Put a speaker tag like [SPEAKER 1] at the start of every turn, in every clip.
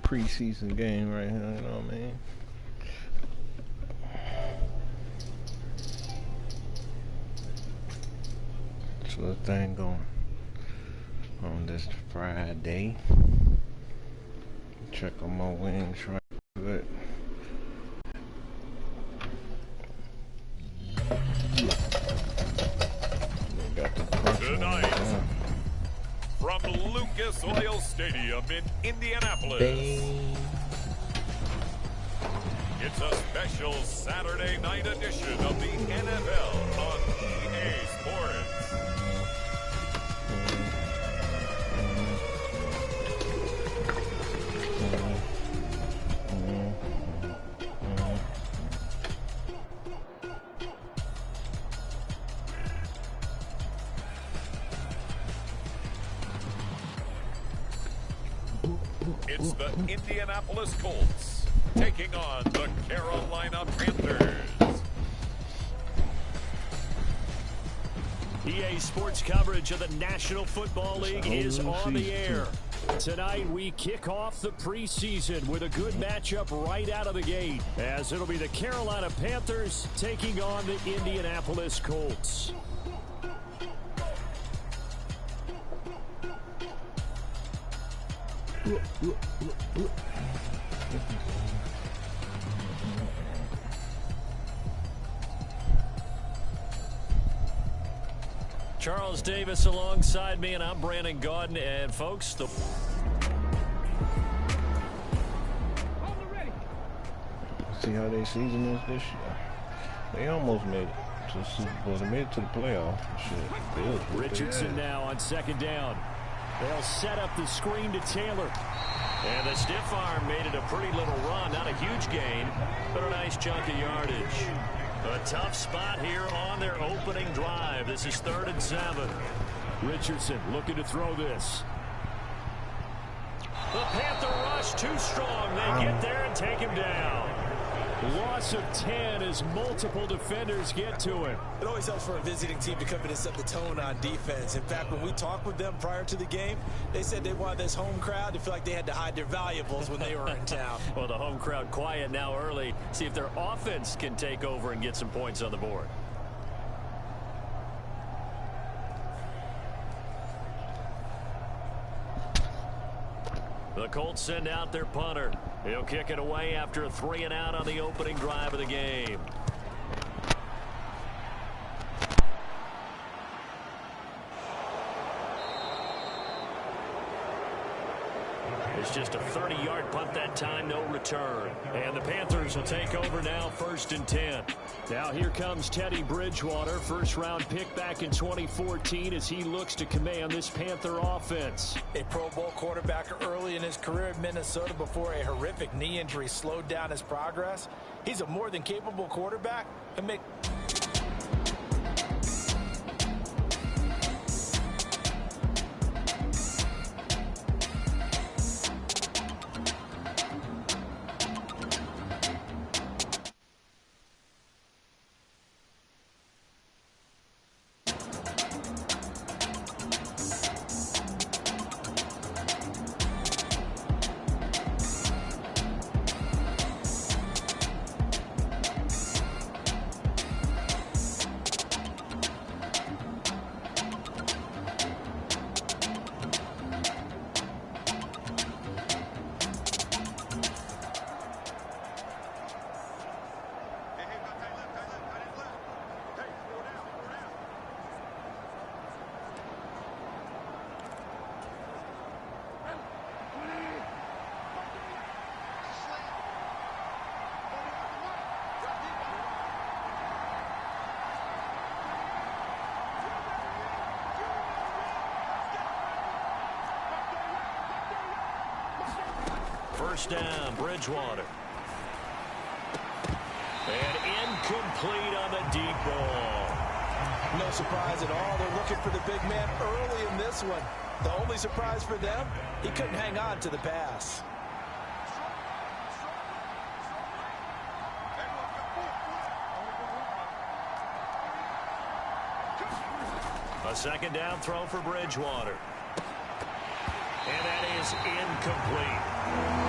[SPEAKER 1] Preseason game right here, you know what I mean? So the thing going on this Friday. Check on my wings right good.
[SPEAKER 2] Tonight, from Lucas Oil Stadium in Indianapolis, it's a special Saturday night edition of the NFL on EA Sports. It's the Indianapolis Colts taking on the Carolina Panthers.
[SPEAKER 3] EA Sports coverage of the National Football League is on the air. Tonight we kick off the preseason with a good matchup right out of the gate, as it'll be the Carolina Panthers taking on the Indianapolis Colts. Charles Davis alongside me, and I'm Brandon Gaudin. And folks,
[SPEAKER 1] see how their season is this year. They almost made it to the Super Bowl. They made it to the playoff. Shit, Bills.
[SPEAKER 3] Richardson now on second down. They'll set up the screen to Taylor. And the stiff arm made it a pretty little run. Not a huge gain, but a nice chunk of yardage. A tough spot here on their opening drive. This is 3rd and 7. Richardson looking to throw this. The Panther rush too strong. They get there and take him down. Loss of 10 as multiple defenders get to him.
[SPEAKER 4] It always helps for a visiting team to come in and set the tone on defense. In fact, when we talked with them prior to the game, they said they wanted this home crowd to feel like they had to hide their valuables when they were in town.
[SPEAKER 3] Well, the home crowd quiet now early. See if their offense can take over and get some points on the board. The Colts send out their punter. He'll kick it away after a 3 and out on the opening drive of the game. It's just a 30-yard punt that time, no return. And the Panthers will take over now, 1st and 10. Now here comes Teddy Bridgewater, first-round pick back in 2014 as he looks to command this Panther offense.
[SPEAKER 4] A Pro Bowl quarterback early in his career in Minnesota before a horrific knee injury slowed down his progress. He's a more than capable quarterback. He'll make...
[SPEAKER 3] First down, Bridgewater. And incomplete on the deep ball.
[SPEAKER 4] No surprise at all. They're looking for the big man early in this one. The only surprise for them, he couldn't hang on to the pass.
[SPEAKER 3] A second down throw for Bridgewater. And that is incomplete.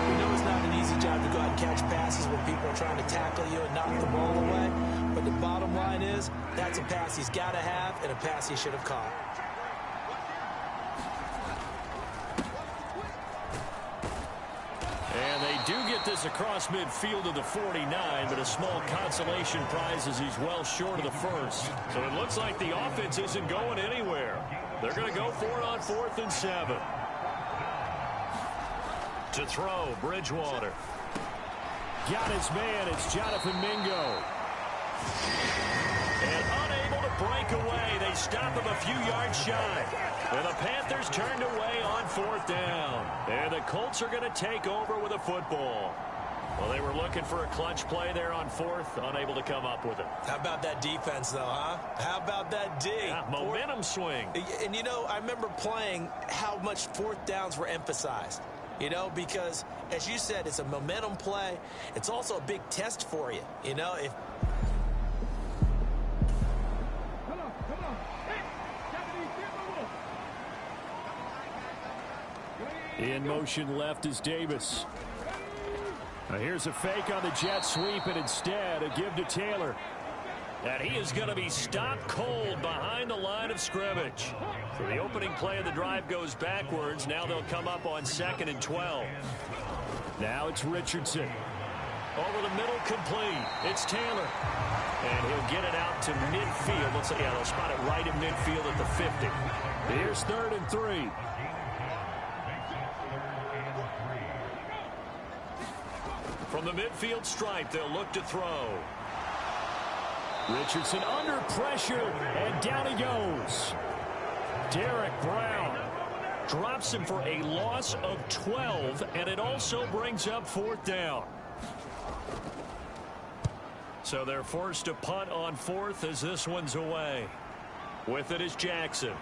[SPEAKER 4] We know it's not an easy job to go out and catch passes when people are trying to tackle you and knock the ball away. But the bottom line is, that's a pass he's got to have and a pass he should have caught.
[SPEAKER 3] And they do get this across midfield to the 49, but a small consolation prize as he's well short of the first. So it looks like the offense isn't going anywhere. They're going to go for it on 4th and 7. To throw, Bridgewater. Got his man, it's Jonathan Mingo. And unable to break away, they stop him a few yards shy. And the Panthers turned away on 4th down. And the Colts are going to take over with a football. Well, they were looking for a clutch play there on 4th, unable to come up with it.
[SPEAKER 4] How about that defense, though, huh? How about that D?
[SPEAKER 3] Yeah, momentum swing.
[SPEAKER 4] And, you know, I remember playing how much 4th downs were emphasized. You know, because, as you said, it's a momentum play. It's also a big test for you. You know, if...
[SPEAKER 3] In motion left is Davis. Now here's a fake on the jet sweep, and instead a give to Taylor. And he is going to be stopped cold behind the line of scrimmage. So the opening play of the drive goes backwards. Now they'll come up on 2nd and 12. Now it's Richardson. Over the middle, complete. It's Taylor. And he'll get it out to midfield. Let's see, yeah, they'll spot it right in midfield at the 50. Here's 3rd and 3. From the midfield stripe, they'll look to throw. Richardson under pressure, and down he goes. Derek Brown drops him for a loss of 12, and it also brings up 4th down. So they're forced to punt on 4th as this one's away. With it is Jackson.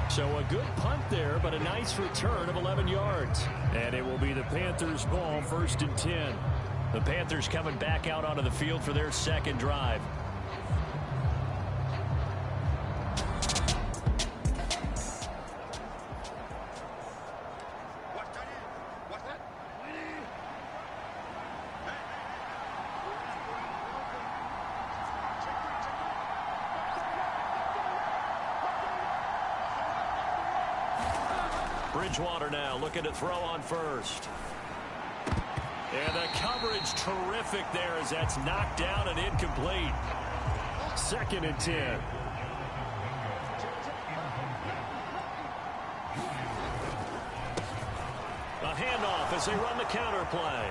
[SPEAKER 3] So a good punt there, but a nice return of 11 yards. And it will be the Panthers' ball, 1st and 10. The Panthers coming back out onto the field for their 2nd drive. Bridgewater now looking to throw on 1st. And the coverage terrific there as that's knocked down and incomplete. 2nd and 10. A handoff as they run the counter play.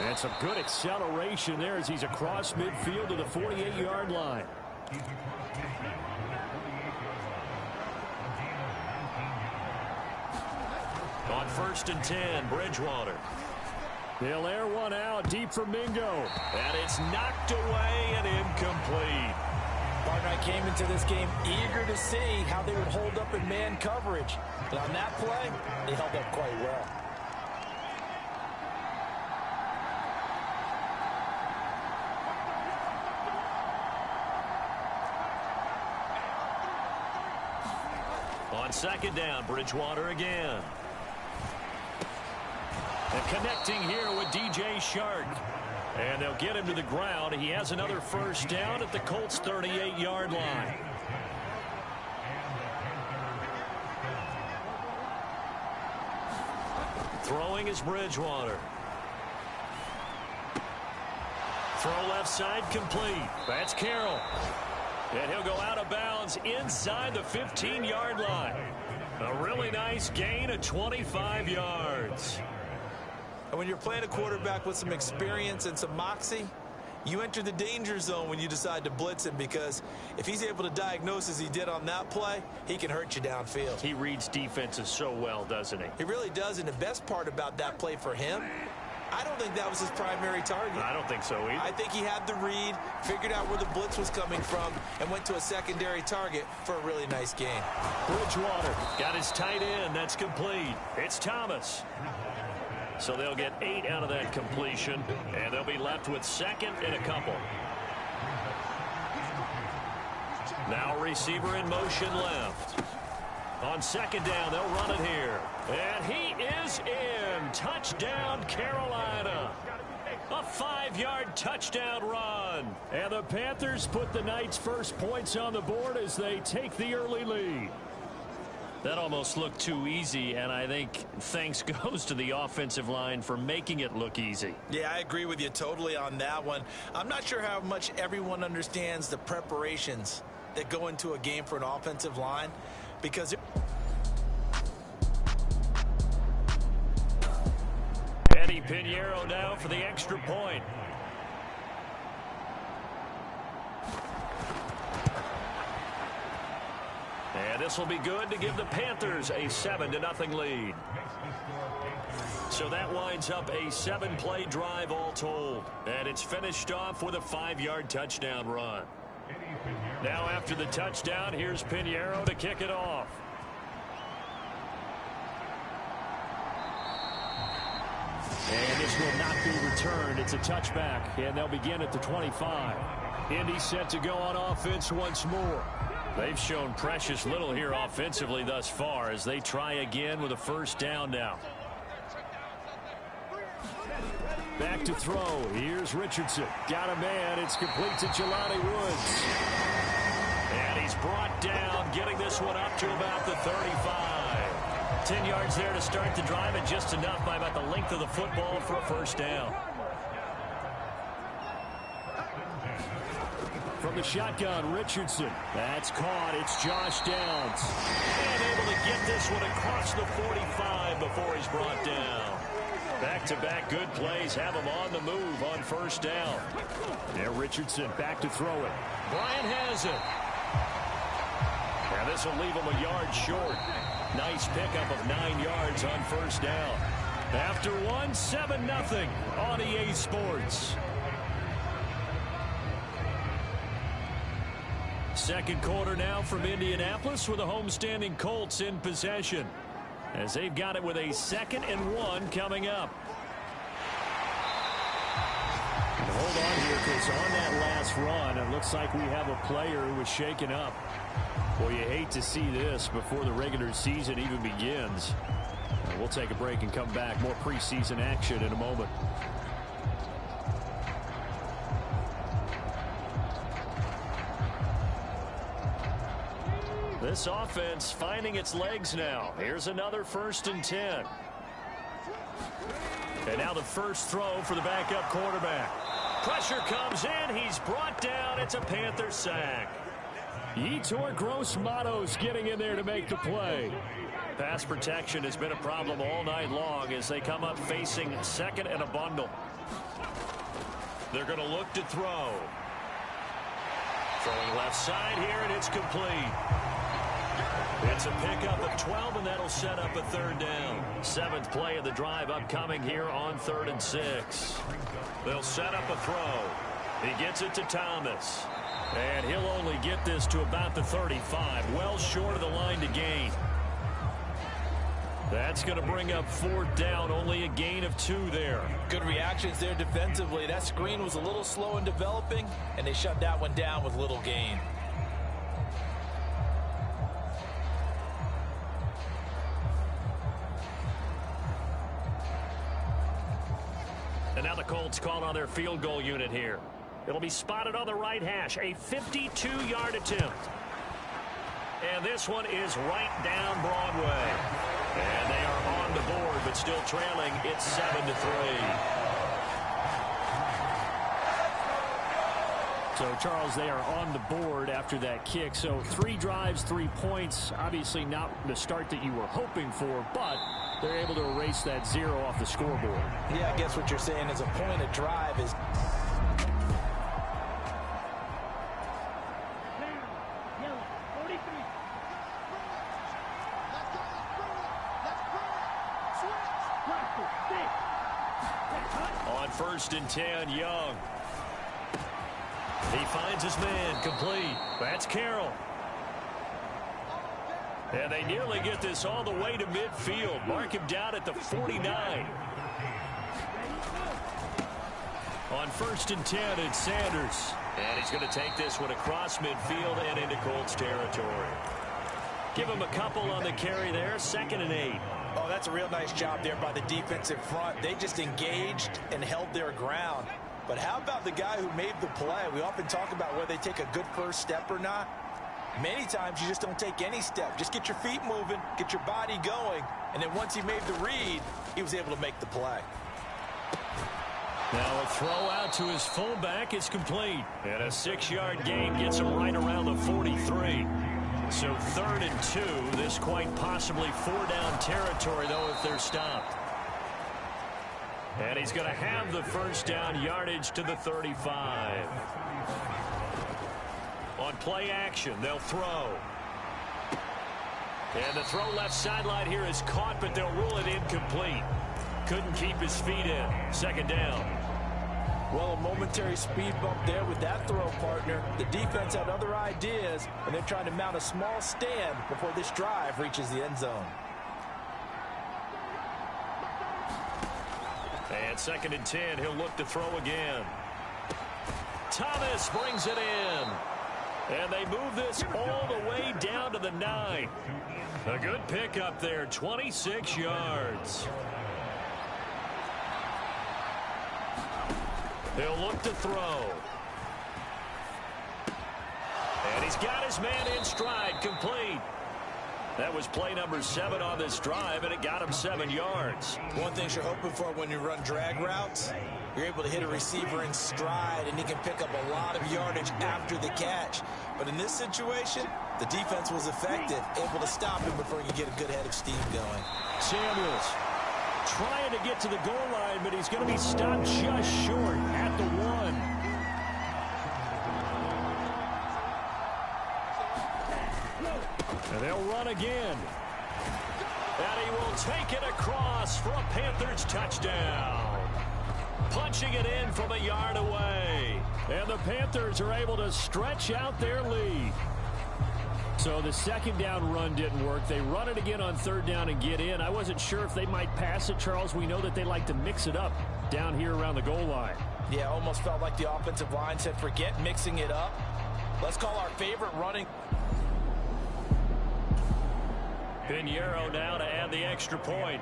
[SPEAKER 3] And some good acceleration there as he's across midfield to the 48-yard line. On 1st and 10, Bridgewater. They'll air one out deep for Mingo. And it's knocked away and incomplete.
[SPEAKER 4] Partner, I came into this game eager to see how they would hold up in man coverage. But on that play, they held up quite well.
[SPEAKER 3] On 2nd down, Bridgewater again. And connecting here with DJ Chark. And they'll get him to the ground. He has another 1st down at the Colts' 38-yard line. Throwing is Bridgewater. Throw left side complete. That's Carroll. And he'll go out of bounds inside the 15-yard line. A really nice gain of 25 yards.
[SPEAKER 4] And when you're playing a quarterback with some experience and some moxie, you enter the danger zone when you decide to blitz him, because if he's able to diagnose as he did on that play, he can hurt you downfield.
[SPEAKER 3] He reads defenses so well, doesn't he?
[SPEAKER 4] He really does, and the best part about that play for him, I don't think that was his primary target.
[SPEAKER 3] I don't think so either.
[SPEAKER 4] I think he had the read, figured out where the blitz was coming from, and went to a secondary target for a really nice gain.
[SPEAKER 3] Bridgewater got his tight end. That's complete. It's Thomas. So they'll get 8 out of that completion, and they'll be left with 2nd and a couple. Now receiver in motion left. On second down, they'll run it here. And he is in. Touchdown, Carolina. A 5-yard touchdown run. And the Panthers put the Knights' first points on the board as they take the early lead. That almost looked too easy, and I think thanks goes to the offensive line for making it look easy.
[SPEAKER 4] Yeah, I agree with you totally on that one. I'm not sure how much everyone understands the preparations that go into a game for an offensive line, because
[SPEAKER 3] Eddie Pinheiro now for the extra point. And this will be good to give the Panthers a 7-0 lead. So that winds up a 7-play drive all told. And it's finished off with a 5-yard touchdown run. Now after the touchdown, here's Pinheiro to kick it off. And this will not be returned. It's a touchback, and they'll begin at the 25. Indy set to go on offense once more. They've shown precious little here offensively thus far as they try again with a first down now. Back to throw. Here's Richardson. Got a man. It's complete to Jelani Woods. And he's brought down, getting this one up to about the 35. 10 yards there to start the drive, and just enough by about the length of the football for a first down. From the shotgun, Richardson. That's caught. It's Josh Downs. And able to get this one across the 45 before he's brought down. Back-to-back good plays have him on the move on first down. There, Richardson back to throw it. Bryant has it. And this will leave him a yard short. Nice pickup of 9 yards on first down. After one, 7-0 on EA Sports. Second quarter now from Indianapolis with the homestanding Colts in possession, as they've got it with a 2nd and 1 coming up. And hold on here, because on that last run, it looks like we have a player who was shaken up. Well, you hate to see this before the regular season even begins. We'll take a break and come back. More preseason action in a moment. This offense finding its legs now. Here's another 1st and 10. And now the first throw for the backup quarterback. Pressure comes in. He's brought down. It's a Panther sack. Yetur Gross-Matos getting in there to make the play. Pass protection has been a problem all night long as they come up facing 2nd and a bundle. They're going to look to throw. Throwing left side here, and it's complete. It's a pickup of 12, and that'll set up a 3rd down. 7th play of the drive upcoming here on 3rd and 6. They'll set up a throw. He gets it to Thomas. And he'll only get this to about the 35, well short of the line to gain. That's going to bring up 4th down, only a gain of 2 there.
[SPEAKER 4] Good reactions there defensively. That screen was a little slow in developing, and they shut that one down with little gain.
[SPEAKER 3] And now the Colts call on their field goal unit here. It'll be spotted on the right hash, a 52-yard attempt. And this one is right down Broadway. And they are on the board, but still trailing. It's 7-3. So, Charles, they are on the board after that kick. So 3 drives, 3 points. Obviously not the start that you were hoping for, but they're able to erase that 0 off the scoreboard.
[SPEAKER 4] Yeah, I guess what you're saying is a point of drive is...
[SPEAKER 3] On 1st and 10, Young. He finds his man, complete. That's Carroll. And they nearly get this all the way to midfield. Mark him down at the 49. On 1st and 10, it's Sanders. And he's going to take this one across midfield and into Colts territory. Give him a couple on the carry there. 2nd and 8.
[SPEAKER 4] Oh, that's a real nice job there by the defensive front. They just engaged and held their ground. But how about the guy who made the play? We often talk about whether they take a good first step or not. Many times you just don't take any step. Just get your feet moving, get your body going, and then once he made the read, he was able to make the play.
[SPEAKER 3] Now a throw out to his fullback is complete. And a 6-yard gain gets him right around the 43. So 3rd and 2. This quite possibly 4-down territory, though, if they're stopped. And he's going to have the first down yardage to the 35. On play action, they'll throw. And the throw left sideline here is caught, but they'll rule it incomplete. Couldn't keep his feet in. 2nd down.
[SPEAKER 4] Well, a momentary speed bump there with that throw, partner. The defense had other ideas, and they're trying to mount a small stand before this drive reaches the end zone.
[SPEAKER 3] And 2nd and 10, he'll look to throw again. Thomas brings it in. And they move this all the way down to the 9. A good pickup there, 26 yards. He'll look to throw. And he's got his man in stride, complete. That was play number 7 on this drive, and it got him 7 yards.
[SPEAKER 4] One thing you're hoping for when you run drag routes, you're able to hit a receiver in stride, and he can pick up a lot of yardage after the catch. But in this situation, the defense was effective, able to stop him before he could get a good head of steam going.
[SPEAKER 3] Samuels trying to get to the goal line, but he's going to be stopped just short at the 1. And they'll run again. And he will take it across for a Panthers touchdown. Punching it in from a yard away. And the Panthers are able to stretch out their lead. So the 2nd down run didn't work. They run it again on 3rd down and get in. I wasn't sure if they might pass it, Charles. We know that they like to mix it up down here around the goal line.
[SPEAKER 4] Yeah, almost felt like the offensive line said, forget mixing it up. Let's call our favorite running.
[SPEAKER 3] Pinheiro now to add the extra point.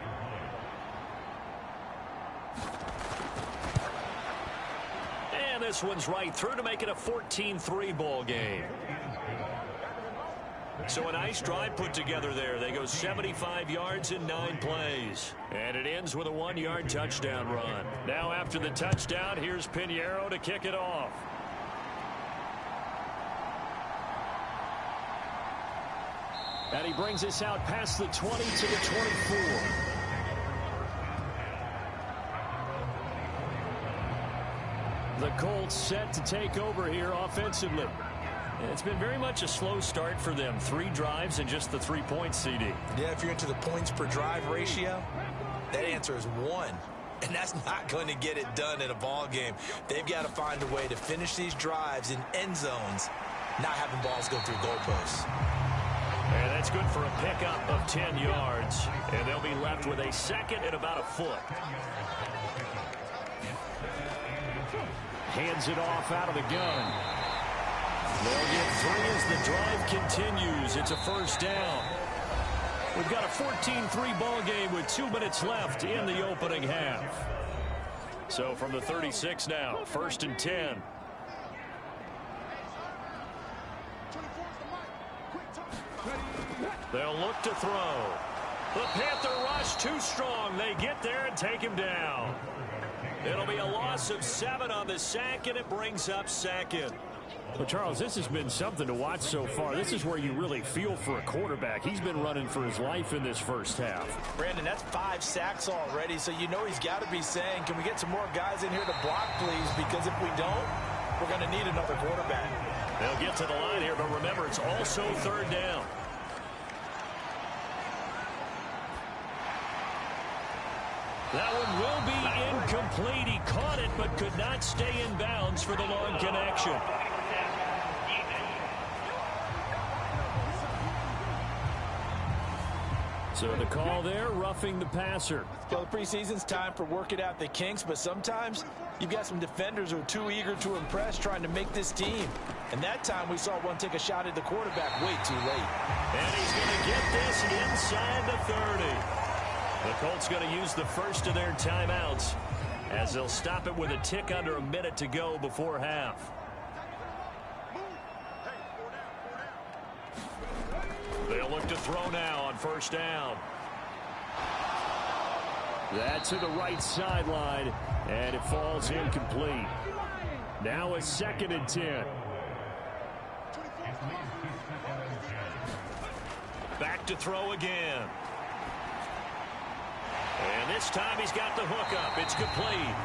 [SPEAKER 3] And this one's right through to make it a 14-3 ball game. So a nice drive put together there. They go 75 yards in 9 plays. And it ends with a 1-yard touchdown run. Now after the touchdown, here's Pinheiro to kick it off. And he brings us out past the 20 to the 24. The Colts set to take over here offensively. It's been very much a slow start for them. 3 drives and just the 3 points, CD.
[SPEAKER 4] Yeah, if you're into the points per drive ratio, that answer is 1. And that's not going to get it done in a ball game. They've got to find a way to finish these drives in end zones, not having balls go through goalposts.
[SPEAKER 3] And that's good for a pickup of 10 yards. And they'll be left with a 2nd and about a foot. Hands it off out of the gun. They'll get 3 as the drive continues. It's a 1st down. We've got a 14-3 ball game with 2 minutes left in the opening half. So from the 36 now, 1st and 10. They'll look to throw. The Panther rush too strong. They get there and take him down. It'll be a loss of 7 on the sack, and it brings up 2nd. Well, Charles, this has been something to watch so far. This is where you really feel for a quarterback. He's been running for his life in this first half.
[SPEAKER 4] Brandon, that's 5 sacks already, so you know he's got to be saying, can we get some more guys in here to block, please? Because if we don't, we're going to need another quarterback.
[SPEAKER 3] They'll get to the line here, but remember, it's also 3rd down. That one will be incomplete. He caught it, but could not stay in bounds for the long connection. So the call there, roughing the passer.
[SPEAKER 4] Well, the preseason's time for working out the kinks, but sometimes you've got some defenders who are too eager to impress trying to make this team. And that time we saw one take a shot at the quarterback way too late.
[SPEAKER 3] And he's going to get this inside the 30. The Colts going to use the first of their timeouts as they'll stop it with a tick under a minute to go before half. They'll look to throw now on first down. That's to the right sideline, and it falls incomplete. Now a 2nd and 10. Back to throw again. And this time he's got the hook up. It's complete.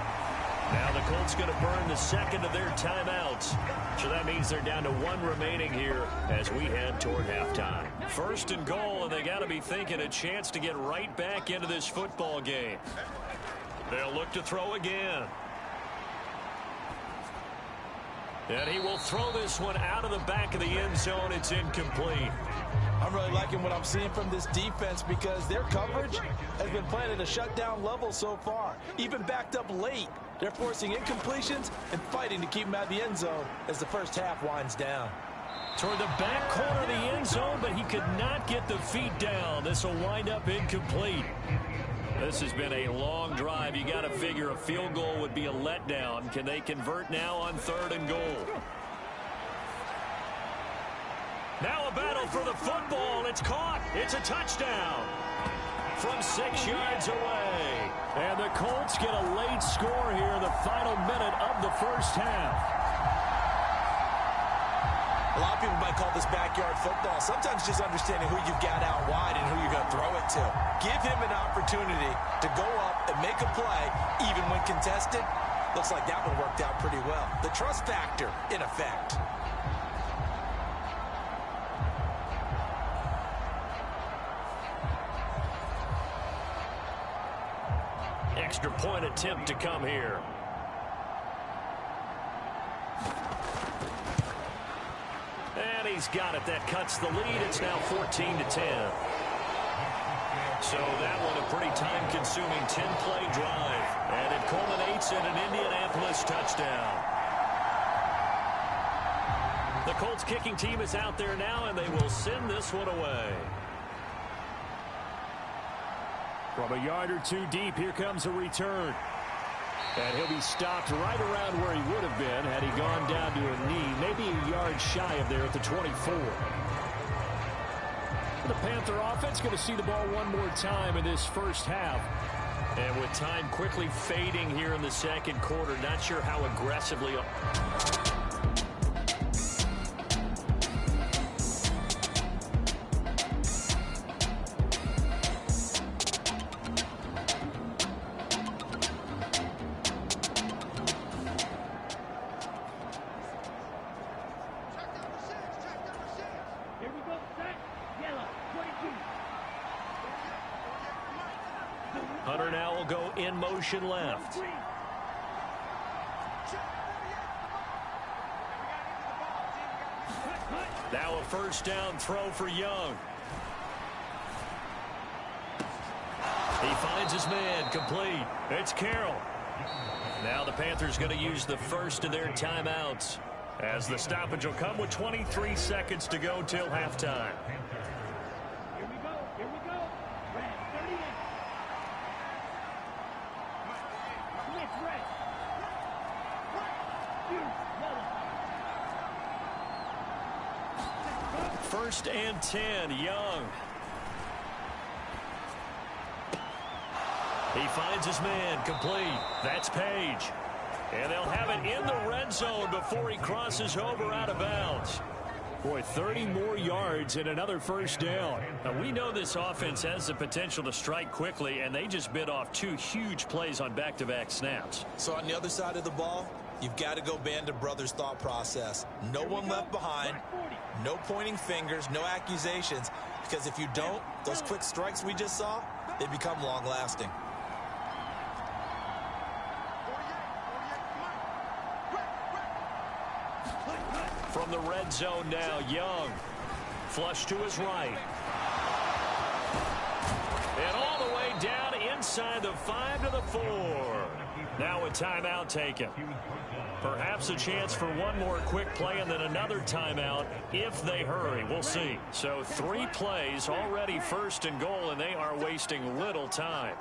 [SPEAKER 3] Now the Colts going to burn the second of their timeouts. So that means they're down to 1 remaining here as we head toward halftime. 1st and goal, and they got to be thinking a chance to get right back into this football game. They'll look to throw again. And he will throw this one out of the back of the end zone. It's incomplete.
[SPEAKER 4] I'm really liking what I'm seeing from this defense because their coverage has been playing at a shutdown level so far. Even backed up late, they're forcing incompletions and fighting to keep them out of the end zone as the first half winds down.
[SPEAKER 3] Toward the back corner of the end zone, but he could not get the feet down. This will wind up incomplete. This has been a long drive. You got to figure a field goal would be a letdown. Can they convert now on 3rd and goal? Now a battle for the football. It's caught. It's a touchdown from 6 yards away. And the Colts get a late score here in the final minute of the first half.
[SPEAKER 4] A lot of people might call this backyard football. Sometimes just understanding who you've got out wide and who you're going to throw it to. Give him an opportunity to go up and make a play, even when contested. Looks like that one worked out pretty well. The trust factor in effect.
[SPEAKER 3] Extra point attempt to come here. And he's got it. That cuts the lead. It's now 14-10. So that one a pretty time-consuming 10-play drive. And it culminates in an Indianapolis touchdown. The Colts kicking team is out there now, and they will send this one away. From a yard or 2 deep, here comes a return. And he'll be stopped right around where he would have been had he gone down to a knee, maybe a yard shy of there at the 24. The Panther offense going to see the ball one more time in this first half. And with time quickly fading here in the second quarter, not sure how aggressively... Hunter now will go in motion left. Now a first down throw for Young. He finds his man, complete. It's Carroll. Now the Panthers going to use the first of their timeouts as the stoppage will come with 23 seconds to go till halftime. First and 10, Young. He finds his man, complete. That's Page. And they'll have it in the red zone before he crosses over out of bounds. Boy, 30 more yards and another first down. Now, we know this offense has the potential to strike quickly, and they just bit off 2 huge plays on back-to-back snaps.
[SPEAKER 4] So on the other side of the ball, you've got to go Band of Brothers thought process. No one left behind, no pointing fingers, no accusations, because if you don't, those quick strikes we just saw, they become long-lasting.
[SPEAKER 3] From the red zone now, Young. Flush to his right. And all the way down inside the 5 to the 4. Now a timeout taken. Perhaps a chance for one more quick play and then another timeout if they hurry. We'll see. So 3 plays already 1st and goal, and they are wasting little time.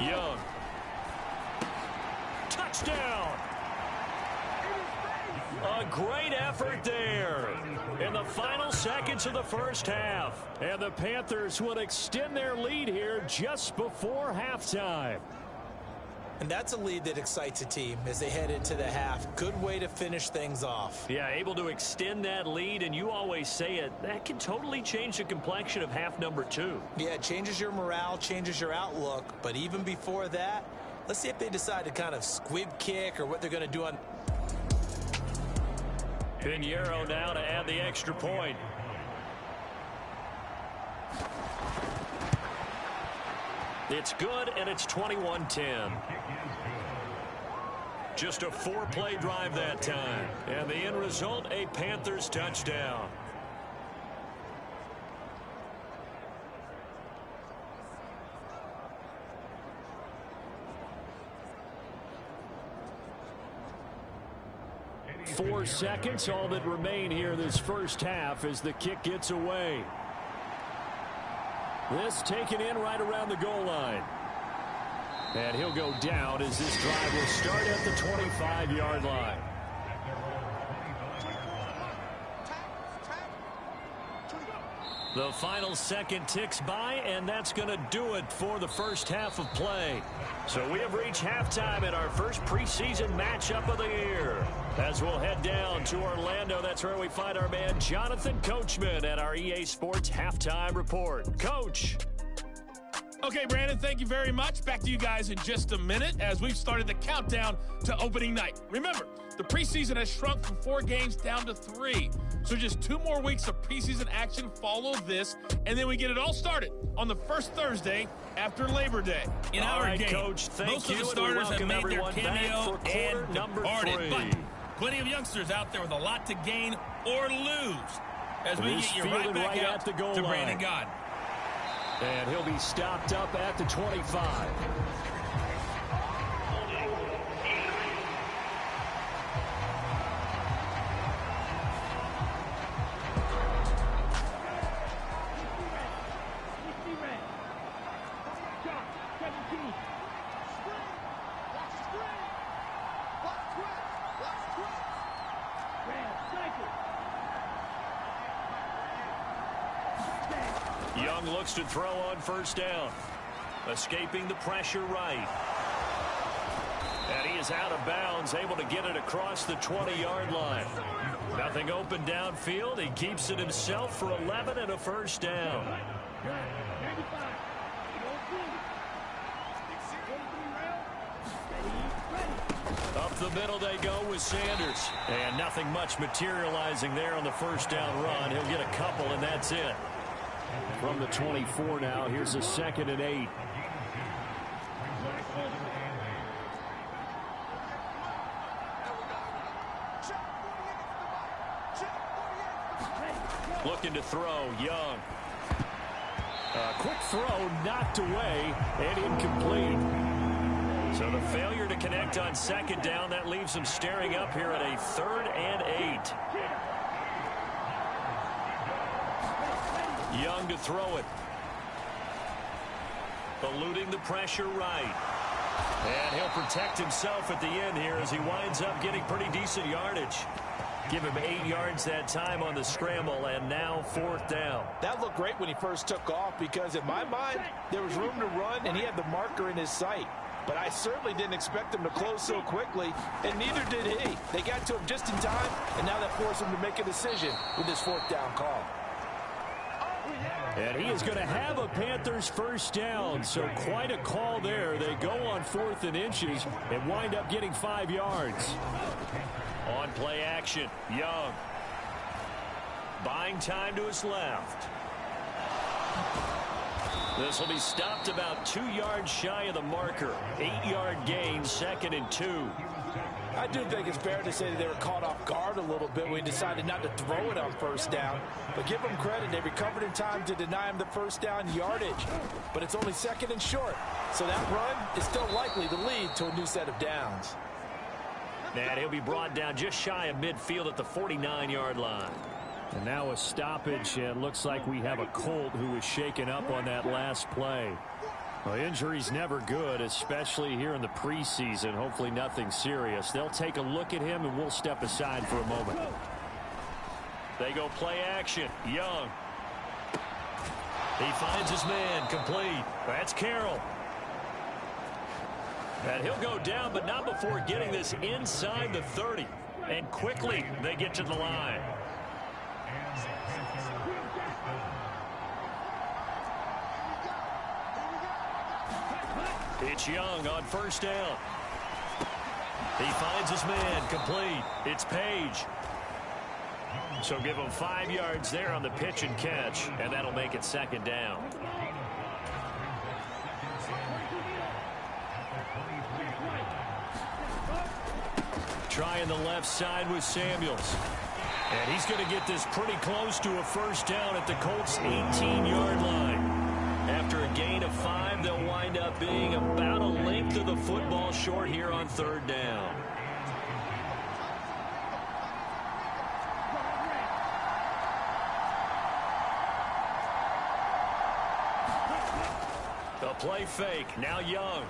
[SPEAKER 3] Young. Touchdown. A great effort there in the final seconds of the first half. And the Panthers will extend their lead here just before halftime.
[SPEAKER 4] And that's a lead that excites a team as they head into the half. Good way to finish things off.
[SPEAKER 3] Yeah, able to extend that lead, and you always say it, that can totally change the complexion of half number 2.
[SPEAKER 4] Yeah, it changes your morale, changes your outlook. But even before that, let's see if they decide to kind of squib kick or what they're going to do on.
[SPEAKER 3] Pinheiro now to add the extra point. It's good, and it's 21-10. Just a 4-play drive that time. And the end result, a Panthers touchdown. Four seconds, all that remain here this first half as the kick gets away. This taken in right around the goal line. And he'll go down as this drive will start at the 25-yard line. The final second ticks by, and that's going to do it for the first half of play. So we have reached halftime in our first preseason matchup of the year. As we'll head down to Orlando, that's where we find our man Jonathan Coachman at our EA Sports Halftime Report. Coach.
[SPEAKER 5] Okay, Brandon, thank you very much. Back to you guys in just a minute as we've started the countdown to opening night. Remember, the preseason has shrunk from 4 games down to 3. So just 2 more weeks of preseason action follow this, and then we get it all started on the first Thursday after Labor Day.
[SPEAKER 3] In our game, Coach, most of the starters have made their cameo and departed, but plenty of youngsters out there with a lot to gain or lose as we get you right back out to Brandon Gaudin. And he'll be stopped up at the 25. Young looks to throw on first down. Escaping the pressure right. And he is out of bounds, able to get it across the 20-yard line. Nothing open downfield. He keeps it himself for 11 and a first down. Up the middle they go with Sanders. And nothing much materializing there on the first down run. He'll get a couple, and that's it. From the 24 now, here's a 2nd and 8. Looking to throw, Young. Quick throw knocked away and incomplete. So the failure to connect on 2nd down, that leaves him staring up here at a 3rd and 8. Young to throw it. Eluding the pressure right. And he'll protect himself at the end here as he winds up getting pretty decent yardage. Give him 8 yards that time on the scramble, and now 4th down.
[SPEAKER 4] That looked great when he first took off because in my mind, there was room to run and he had the marker in his sight. But I certainly didn't expect him to close so quickly, and neither did he. They got to him just in time, and now that forced him to make a decision with this 4th down call.
[SPEAKER 3] And he is going to have a Panthers first down, so quite a call there. They go on 4th and inches and wind up getting 5 yards. On play action, Young. Buying time to his left. This will be stopped about 2 yards shy of the marker. 8-yard gain, 2nd and 2.
[SPEAKER 4] I do think it's fair to say that they were caught off guard a little bit when he decided not to throw it on first down. But give him credit, they recovered in time to deny him the first down yardage. But it's only 2nd and short, so that run is still likely to lead to a new set of downs.
[SPEAKER 3] And he'll be brought down just shy of midfield at the 49-yard line.
[SPEAKER 6] And now a stoppage, and looks like we have a Colt who was shaken up on that last play. Well, injury's never good, especially here in the preseason. Hopefully nothing serious. They'll take a look at him, and we'll step aside for a moment.
[SPEAKER 3] They go play action. Young. He finds his man, complete. That's Carroll. And he'll go down, but not before getting this inside the 30. And quickly, they get to the line. It's Young on first down. He finds his man, complete. It's Page. So give him 5 yards there on the pitch and catch, and that'll make it 2nd down. Trying the left side with Samuels. And he's going to get this pretty close to a first down at the Colts' 18-yard line. After a gain of 5, they'll wind up being about a length of the football short here on 3rd down. The play fake. Now Young.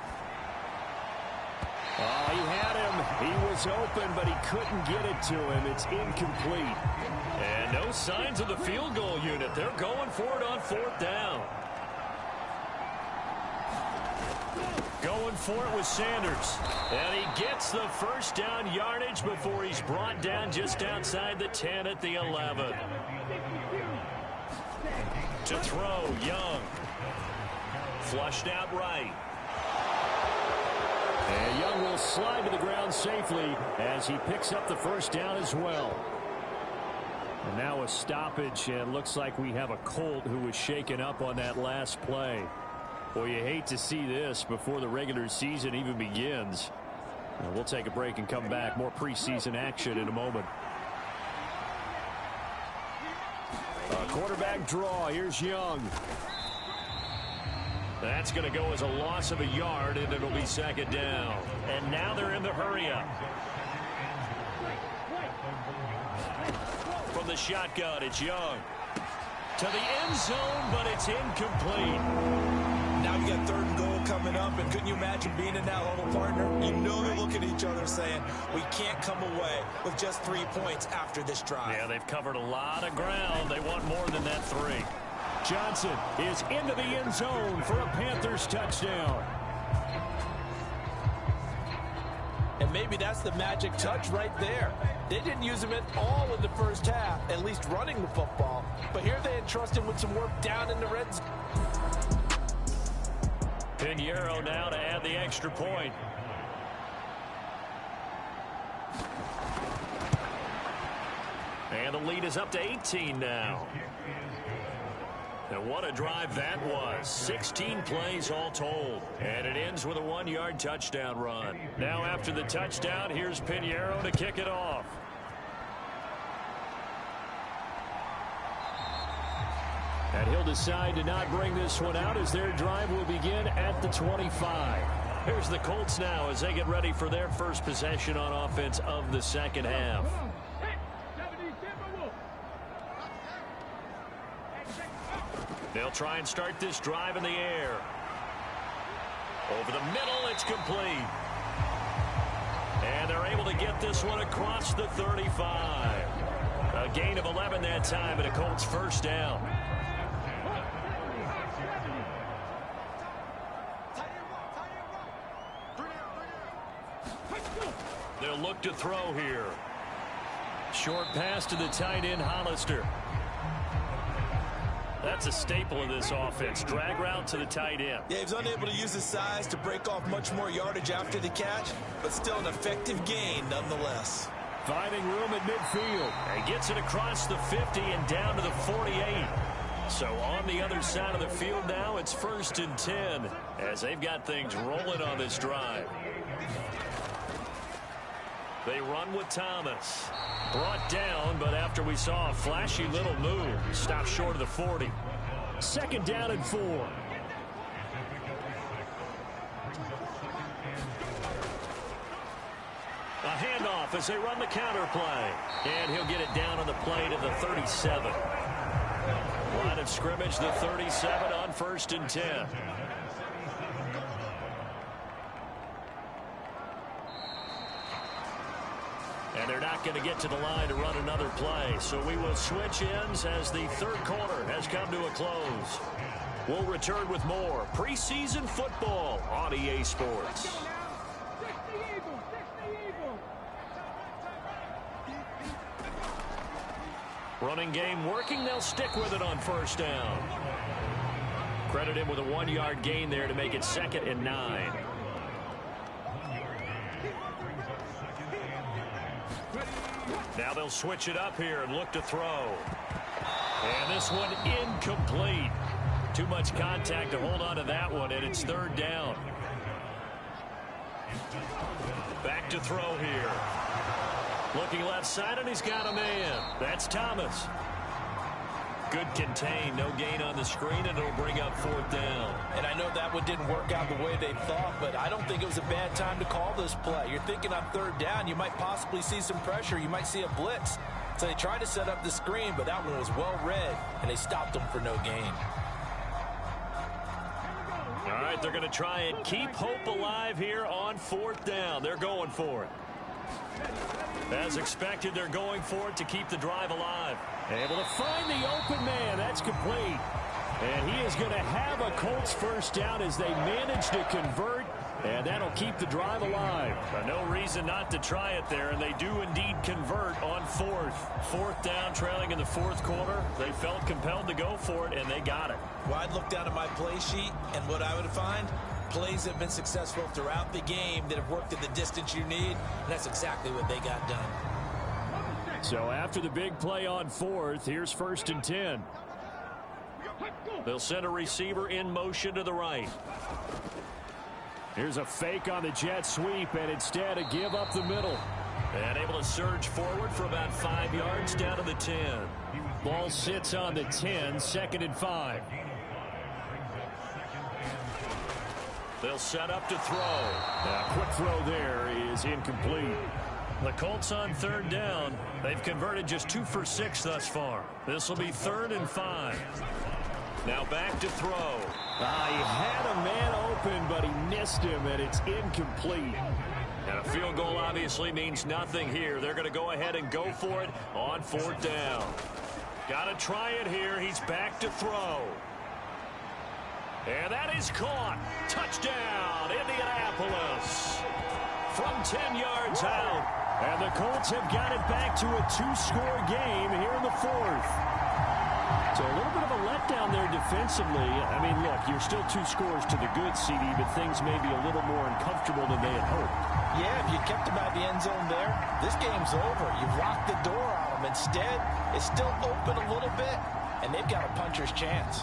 [SPEAKER 6] Oh, he had him. He was open, but he couldn't get it to him. It's incomplete.
[SPEAKER 3] And no signs of the field goal unit. They're going for it on 4th down. Going for it with Sanders. And he gets the first down yardage before he's brought down just outside the 10 at the 11. To throw, Young. Flushed out right.
[SPEAKER 6] And Young will slide to the ground safely as he picks up the first down as well. And now a stoppage, and looks like we have a Colt who was shaken up on that last play. Boy, you hate to see this before the regular season even begins. And we'll take a break and come back. More preseason action in a moment. A quarterback draw. Here's Young.
[SPEAKER 3] That's going to go as a loss of a yard, and it'll be 2nd down. And now they're in the hurry-up. From the shotgun, it's Young. To the end zone, but it's incomplete.
[SPEAKER 4] Now you got 3rd and goal coming up, and couldn't you imagine being in that huddle, partner? You know they look at each other saying, we can't come away with just 3 points after this drive.
[SPEAKER 3] Yeah, they've covered a lot of ground. They want more than that 3.
[SPEAKER 6] Johnson is into the end zone for a Panthers touchdown.
[SPEAKER 4] And maybe that's the magic touch right there. They didn't use him at all in the first half, at least running the football. But here they entrust him with some work down in the red zone.
[SPEAKER 3] Pinheiro now to add the extra point. And the lead is up to 18 now. And what a drive that was. 16 plays all told. And it ends with a 1-yard touchdown run. Now after the touchdown, here's Pinheiro to kick it off.
[SPEAKER 6] And he'll decide to not bring this one out as their drive will begin at the 25.
[SPEAKER 3] Here's the Colts now as they get ready for their first possession on offense of the 2nd half. They'll try and start this drive in the air. Over the middle, it's complete. And they're able to get this one across the 35. A gain of 11 that time and a Colts first down. They'll look to throw here. Short pass to the tight end, Hollister. That's a staple of this offense. Drag route to the tight end.
[SPEAKER 4] Yeah, he was unable to use his size to break off much more yardage after the catch, but still an effective gain nonetheless.
[SPEAKER 6] Finding room at midfield.
[SPEAKER 3] And gets it across the 50 and down to the 48. So on the other side of the field now, it's 1st and 10 as they've got things rolling on this drive. They run with Thomas. Brought down zone, but after we saw a flashy little move, stopped short of the 40.
[SPEAKER 6] 2nd down and 4.
[SPEAKER 3] A handoff as they run the counter play. And he'll get it down on the play to the 37. Line of scrimmage, the 37 on 1st and 10. And they're not going to get to the line to run another play. So we will switch ends as the 3rd quarter has come to a close. We'll return with more preseason football on EA Sports. Running game working. They'll stick with it on 1st down. Credit him with a 1-yard gain there to make it 2nd and 9. Now they'll switch it up here and look to throw. And this one incomplete. Too much contact to hold on to that one, and it's 3rd down. Back to throw here. Looking left side, and he's got a man. That's Thomas. Good contain, no gain on the screen, and it'll bring up 4th down.
[SPEAKER 4] And I know that one didn't work out the way they thought, but I don't think it was a bad time to call this play. You're thinking on 3rd down, you might possibly see some pressure. You might see a blitz. So they tried to set up the screen, but that one was well read, and they stopped them for no gain.
[SPEAKER 3] All right, they're going to try and keep hope alive here on 4th down. They're going for it. As expected, they're going for it to keep the drive alive. Able to find the open man. That's complete. And he is going to have a Colts 1st down as they manage to convert. And that'll keep the drive alive. No reason not to try it there, and they do indeed convert on 4th. 4th down, trailing in the 4th quarter. They felt compelled to go for it, and they got it.
[SPEAKER 4] Well, I'd look down at my play sheet, and what I would find, plays have been successful throughout the game that have worked at the distance you need, and that's exactly what they got done.
[SPEAKER 6] So after the big play on 4th, here's 1st and 10.
[SPEAKER 3] They'll send a receiver in motion to the right.
[SPEAKER 6] Here's a fake on the jet sweep, and instead a give up the middle.
[SPEAKER 3] And able to surge forward for about 5 yards down to the 10.
[SPEAKER 6] Ball sits on the 10, 2nd and 5.
[SPEAKER 3] They'll set up to throw.
[SPEAKER 6] A quick throw there is incomplete.
[SPEAKER 3] The Colts on 3rd down. They've converted just 2 for 6 thus far. This will be 3rd and 5. Now back to throw.
[SPEAKER 6] He had a man open, but he missed him, and it's incomplete.
[SPEAKER 3] And a field goal obviously means nothing here. They're going to go ahead and go for it on 4th down. Got to try it here. He's back to throw. And that is caught. Touchdown, Indianapolis. From 10 yards out.
[SPEAKER 6] And the Colts have got it back to a 2-score game here in the 4th. So a little bit of a letdown there defensively. I mean, look, you're still 2 scores to the good, CD, but things may be a little more uncomfortable than they had hoped.
[SPEAKER 4] Yeah, if you kept them out of the end zone there, this game's over. You've locked the door on them. Instead, it's still open a little bit, and they've got a puncher's chance.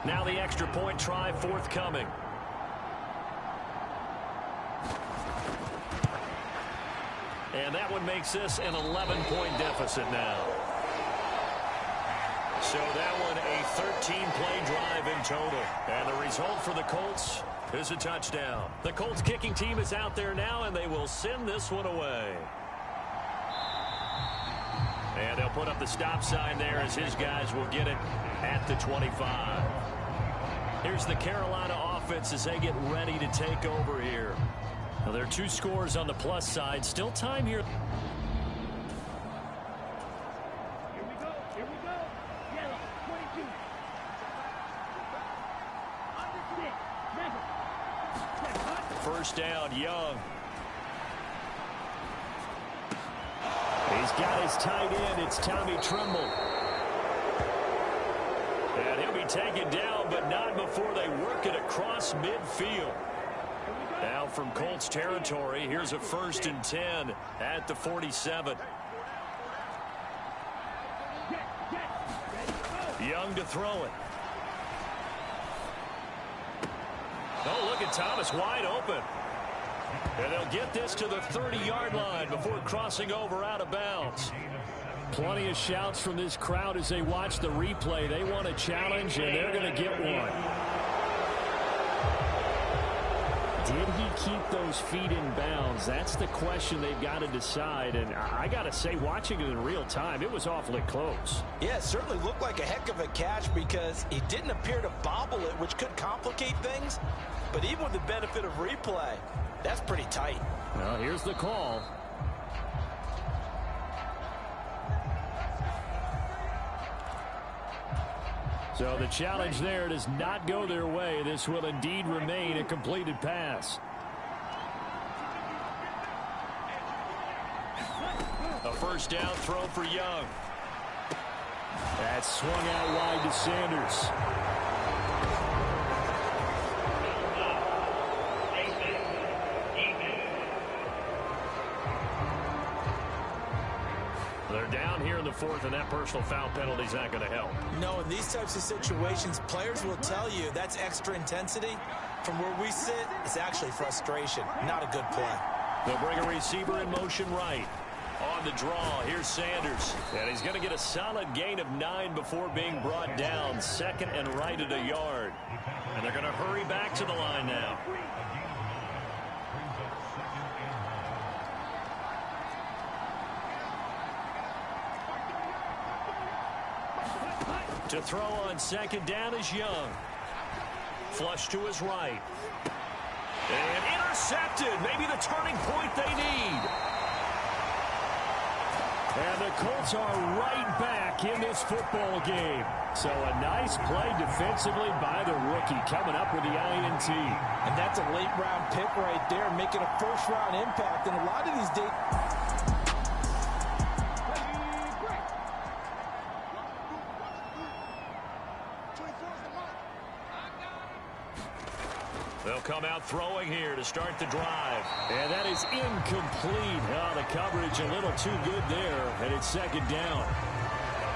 [SPEAKER 3] Now the extra point try forthcoming. And that one makes this an 11-point deficit now. So that one a 13-play drive in total. And the result for the Colts is a touchdown. The Colts kicking team is out there now, and they will send this one away. And they'll put up the stop sign there as his guys will get it at the 25. Here's the Carolina offense as they get ready to take over here. Now, there are 2 scores on the plus side. Still time here.
[SPEAKER 7] Here we go. Yellow, 22. Never.
[SPEAKER 3] 1st down, Young.
[SPEAKER 6] He's got his tight end. It's Tommy Tremble.
[SPEAKER 3] And he'll be taken down, but not before they work it across midfield. Now from Colts territory, here's a 1st and 10 at the 47. Young to throw it. Oh, look at Thomas wide open. And they'll get this to the 30-yard line before crossing over out of bounds.
[SPEAKER 6] Plenty of shouts from this crowd as they watch the replay. They want a challenge, and they're going to get one. Did he keep those feet in bounds? That's the question they've got to decide. And I got to say, watching it in real time, it was awfully close.
[SPEAKER 4] Yeah, it certainly looked like a heck of a catch because he didn't appear to bobble it, which could complicate things. But even with the benefit of replay, that's pretty tight.
[SPEAKER 6] Well, here's the call. So the challenge there does not go their way. This will indeed remain a completed pass.
[SPEAKER 3] A first down throw for Young.
[SPEAKER 6] That swung out wide to Sanders.
[SPEAKER 3] They're down here in the fourth, and that personal foul penalty is not going to help.
[SPEAKER 4] No, in these types of situations, players will tell you that's extra intensity. From where we sit, it's actually frustration, not a good play.
[SPEAKER 3] They'll bring a receiver in motion right. On the draw, here's Sanders. And he's going to get a solid gain of 9 before being brought down. Second and right at a yard. And they're going to hurry back to the line now. To throw on second down is Young. Flush to his right. And intercepted. Maybe the turning point they need.
[SPEAKER 6] And the Colts are right back in this football game. So a nice play defensively by the rookie coming up with the INT.
[SPEAKER 4] And that's a late-round pick right there, making a first-round impact. And a lot of these days...
[SPEAKER 3] They'll come out throwing here to start the drive.
[SPEAKER 6] And that is incomplete. Oh, the coverage a little too good there, and it's second down.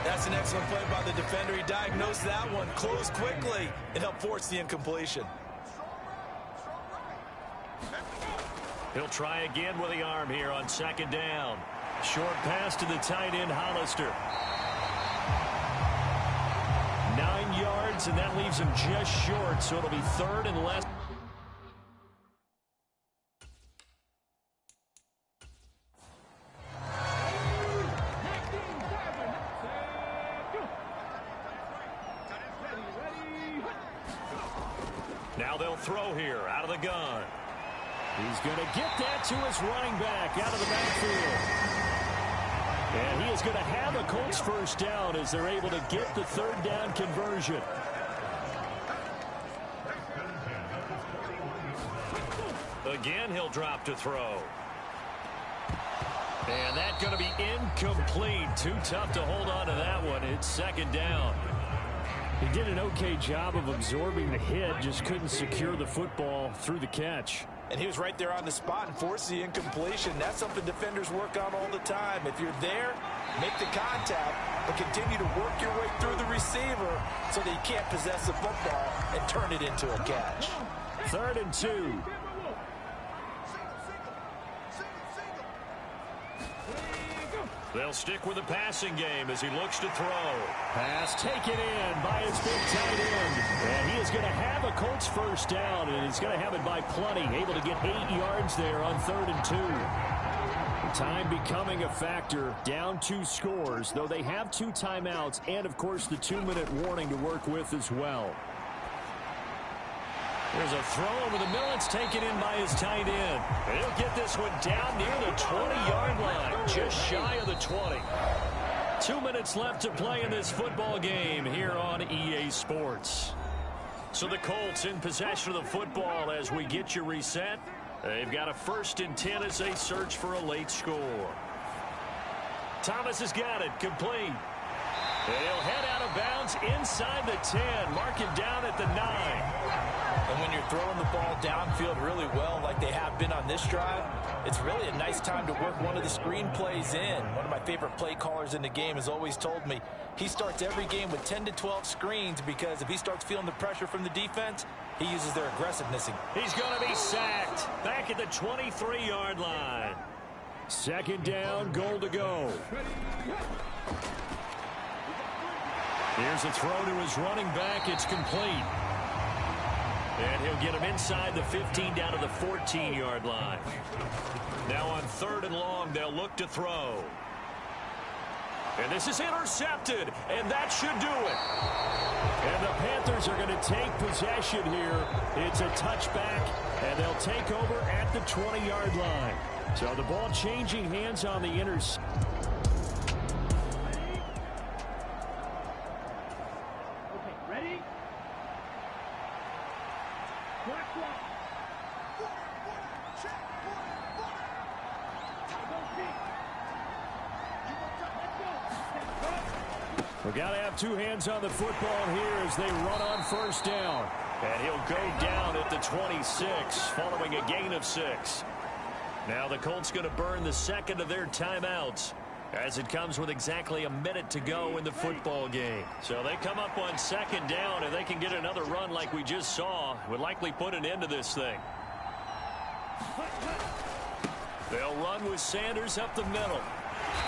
[SPEAKER 4] That's an excellent play by the defender. He diagnosed that one, closed quickly, and helped force the incompletion.
[SPEAKER 3] He'll try again with the arm here on second down. Short pass to the tight end, Hollister. 9 yards, and that leaves him just short, so it'll be third and less. Now they'll throw here out of the gun.
[SPEAKER 6] He's going to get that to his running back out of the backfield. And he is going to have a Colts first down as they're able to get the third down conversion.
[SPEAKER 3] Again, he'll drop to throw. And that's going to be incomplete. Too tough to hold on to that one. It's second down.
[SPEAKER 6] He did an okay job of absorbing the hit, just couldn't secure the football through the catch.
[SPEAKER 4] And he was right there on the spot and forced the incompletion. That's something defenders work on all the time. If you're there, make the contact, but continue to work your way through the receiver so that you can't possess the football and turn it into a catch.
[SPEAKER 6] 3rd and 2.
[SPEAKER 3] They'll stick with the passing game as he looks to throw.
[SPEAKER 6] Pass taken in by his big tight end. And he is going to have a Colts first down, and he's going to have it by plenty. Able to get 8 yards there on 3rd and 2. Time becoming a factor. Down 2 scores, though they have 2 timeouts and, of course, the 2-minute warning to work with as well.
[SPEAKER 3] There's a throw over the middle. It's taken in by his tight end. And he'll get this one down near the 20-yard line, just shy of the 20. 2 minutes left to play in this football game here on EA Sports. So the Colts in possession of the football as we get you reset. They've got a 1st and 10 as they search for a late score. Thomas has got it, complete. And he'll head out of bounds inside the 10, mark it down at the 9.
[SPEAKER 4] And when you're throwing the ball downfield really well like they have been on this drive, it's really a nice time to work one of the screen plays in. One of my favorite play callers in the game has always told me he starts every game with 10 to 12 screens because if he starts feeling the pressure from the defense, he uses their aggressiveness.
[SPEAKER 3] He's going to be sacked back at the 23-yard line.
[SPEAKER 6] Second down, goal to go.
[SPEAKER 3] Here's a throw to his running back. It's complete. And he'll get him inside the 15 down to the 14-yard line. Now on 3rd and long, they'll look to throw. And this is intercepted, and that should do it.
[SPEAKER 6] And the Panthers are going to take possession here. It's a touchback, and they'll take over at the 20-yard line. So the ball changing hands on the interception. We got to have two hands on the football here as they run on 1st down.
[SPEAKER 3] And he'll go down at the 26 following a gain of 6. Now the Colts going to burn the second of their timeouts as it comes with exactly a minute to go in the football game. So they come up on 2nd down, and they can get another run like we just saw. Would likely put an end to this thing. They'll run with Sanders up the middle.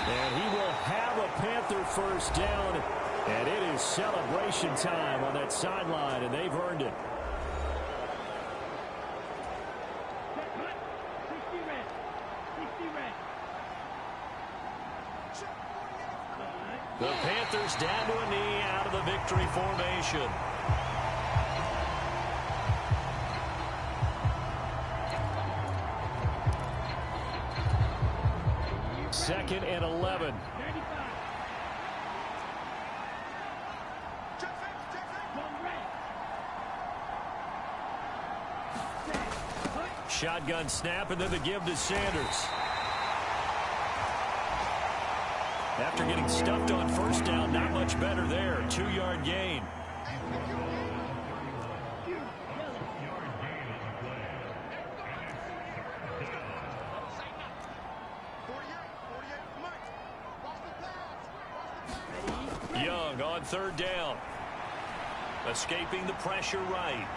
[SPEAKER 6] And he will have a Panther 1st down. And it is celebration time on that sideline, and they've earned it.
[SPEAKER 3] The Panthers down to a knee out of the victory formation.
[SPEAKER 6] Second and 11.
[SPEAKER 3] Shotgun snap, and then the give to Sanders. After getting stuffed on 1st down, not much better there. 2-yard gain. Young on 3rd down. Escaping the pressure right.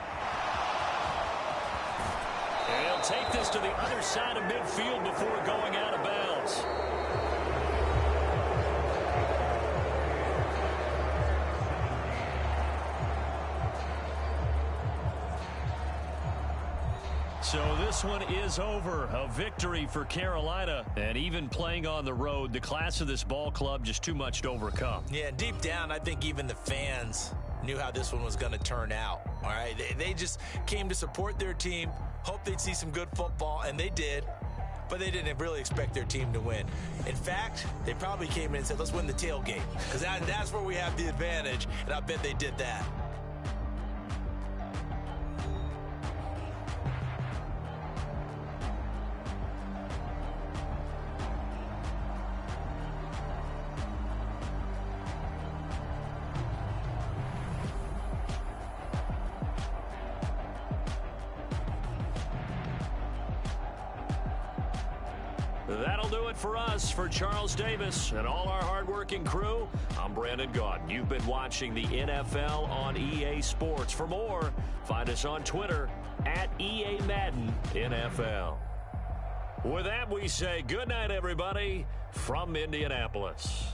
[SPEAKER 3] And he'll take this to the other side of midfield before going out of bounds. So this one is over. A victory for Carolina. And even playing on the road, the class of this ball club just too much to overcome.
[SPEAKER 4] Yeah, deep down, I think even the fans knew how this one was going to turn out. All right, they just came to support their team, hoped they'd see some good football, and they did. But they didn't really expect their team to win. In fact, they probably came in and said, let's win the tailgate. Because that's where we have the advantage, and I bet they did that.
[SPEAKER 3] That'll do it for us. For Charles Davis and all our hardworking crew, I'm Brandon Gaudin. You've been watching the NFL on EA Sports. For more, find us on Twitter at EA Madden NFL. With that, we say good night, everybody, from Indianapolis.